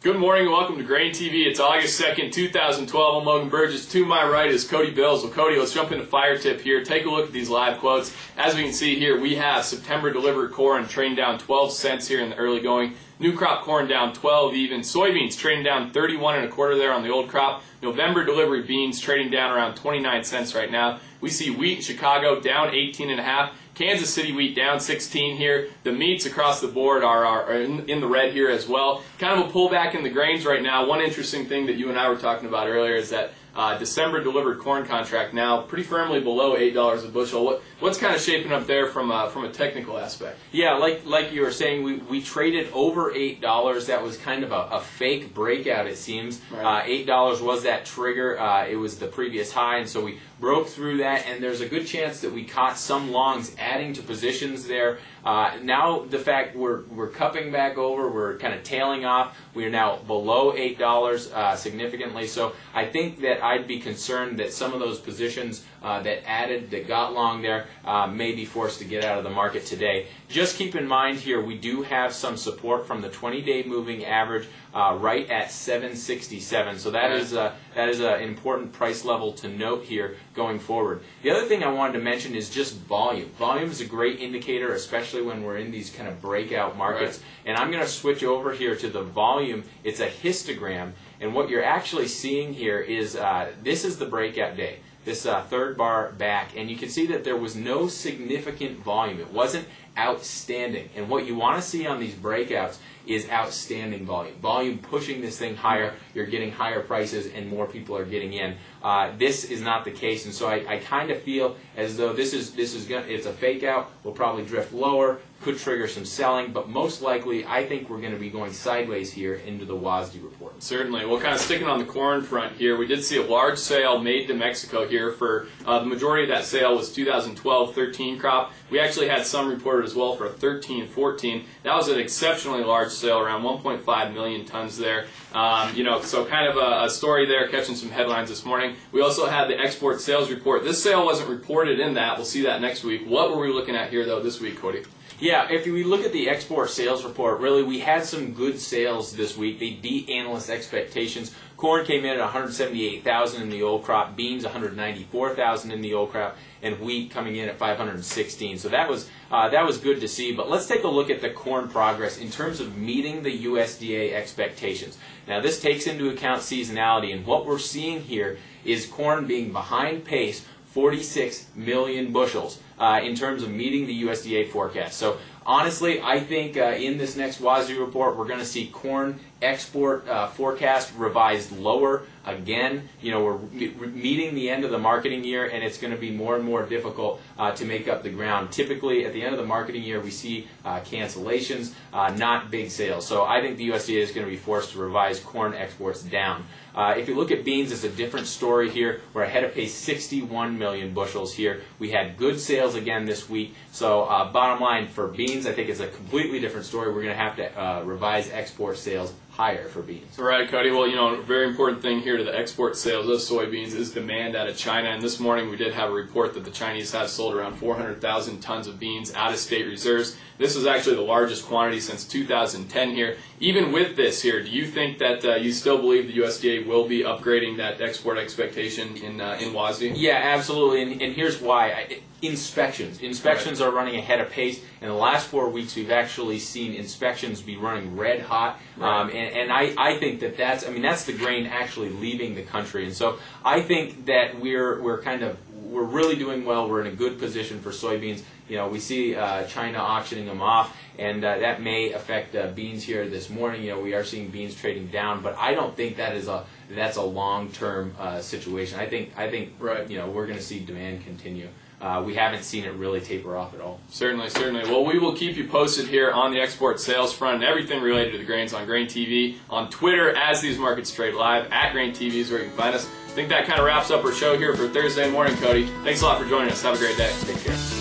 Good morning and welcome to GrainTV. It's August 2nd, 2012. I'm Logan Burgess. To my right is Cody Bills. Well, Cody, let's jump into fire tip here. Take a look at these live quotes. As we can see here, we have September delivered corn trading down 12 cents here in the early going. New crop corn down 12 even. Soybeans trading down 31 1/4 there on the old crop. November delivery beans trading down around 29 cents right now. We see wheat in Chicago down 18 1/2. Kansas City wheat down 16 here. The meats across the board are in the red here as well. Kind of a pullback in the grains right now. One interesting thing that you and I were talking about earlier is that December delivered corn contract now pretty firmly below $8 a bushel. What's kind of shaping up there from a technical aspect? Yeah, like you were saying, we traded over $8. That was kind of a fake breakout, it seems. Right. $8 was that trigger. It was the previous high, and so we broke through that, and there's a good chance that we caught some longs adding to positions there. Now the fact we're cupping back over, we're kind of tailing off. We are now below $8 significantly. So I think that I'd be concerned that some of those positions that got long there may be forced to get out of the market today. Just keep in mind here, we do have some support from the 20-day moving average right at 767. So that is an important price level to note here going forward. The other thing I wanted to mention is just volume. Volume is a great indicator, especially when we're in these kind of breakout markets. Right. And I'm going to switch over here to the volume. It's a histogram, and what you're actually seeing here is this is the breakout day. This third bar back, and you can see that there was no significant volume. It wasn't outstanding. And what you want to see on these breakouts is outstanding volume. Volume pushing this thing higher, you're getting higher prices and more people are getting in. This is not the case, and so I kind of feel as though it's a fake out. We'll probably drift lower, could trigger some selling, but most likely I think we're going to be going sideways here into the WASDE report. Certainly. Well, kind of sticking on the corn front here, we did see a large sale made to Mexico here for the majority of that sale was 2012-13 crop. We actually had some reported as well for a 13-14. That was an exceptionally large sale, around 1.5 million tons there. So kind of a story there, catching some headlines this morning. We also had the export sales report. This sale wasn't reported in that. We'll see that next week. What were we looking at here, though, this week, Cody? Yeah, if we look at the export sales report, really we had some good sales this week. They beat analyst expectations. Corn came in at 178,000 in the old crop, beans 194,000 in the old crop, and wheat coming in at 516. So that was good to see. But let's take a look at the corn progress in terms of meeting the USDA expectations. Now this takes into account seasonality, and what we're seeing here is corn being behind pace 46 million bushels in terms of meeting the USDA forecast. So honestly, I think in this next WASDE report, we're going to see corn export forecast revised lower again. We're meeting the end of the marketing year, and it's going to be more and more difficult to make up the ground. Typically, at the end of the marketing year, we see cancellations, not big sales. So I think the USDA is going to be forced to revise corn exports down. If you look at beans, it's a different story here. We're ahead of pace 61 million bushels here. We had good sales again this week. So bottom line for beans, I think it's a completely different story. We're going to have to revise export sales higher for beans. Right, Cody. Well, a very important thing here to the export sales of soybeans is demand out of China. And this morning we did have a report that the Chinese have sold around 400,000 tons of beans out of state reserves. This is actually the largest quantity since 2010 here. Even with this here, do you think that you still believe the USDA will be upgrading that export expectation in WASDE? Yeah, absolutely. And here's why. Inspections are running ahead of pace. In the last 4 weeks, we've actually seen inspections be running red hot. Right. And I think that's the grain actually leaving the country. And so I think that we're really doing well. We're in a good position for soybeans. We see China auctioning them off, and that may affect beans here this morning. We are seeing beans trading down, but I don't think that's a long-term situation. I think right. We're going to see demand continue. We haven't seen it really taper off at all. Certainly, certainly. Well, we will keep you posted here on the export sales front and everything related to the grains on GrainTV, on Twitter as these markets trade live, at GrainTV is where you can find us. I think that kind of wraps up our show here for Thursday morning, Cody. Thanks a lot for joining us. Have a great day. Take care.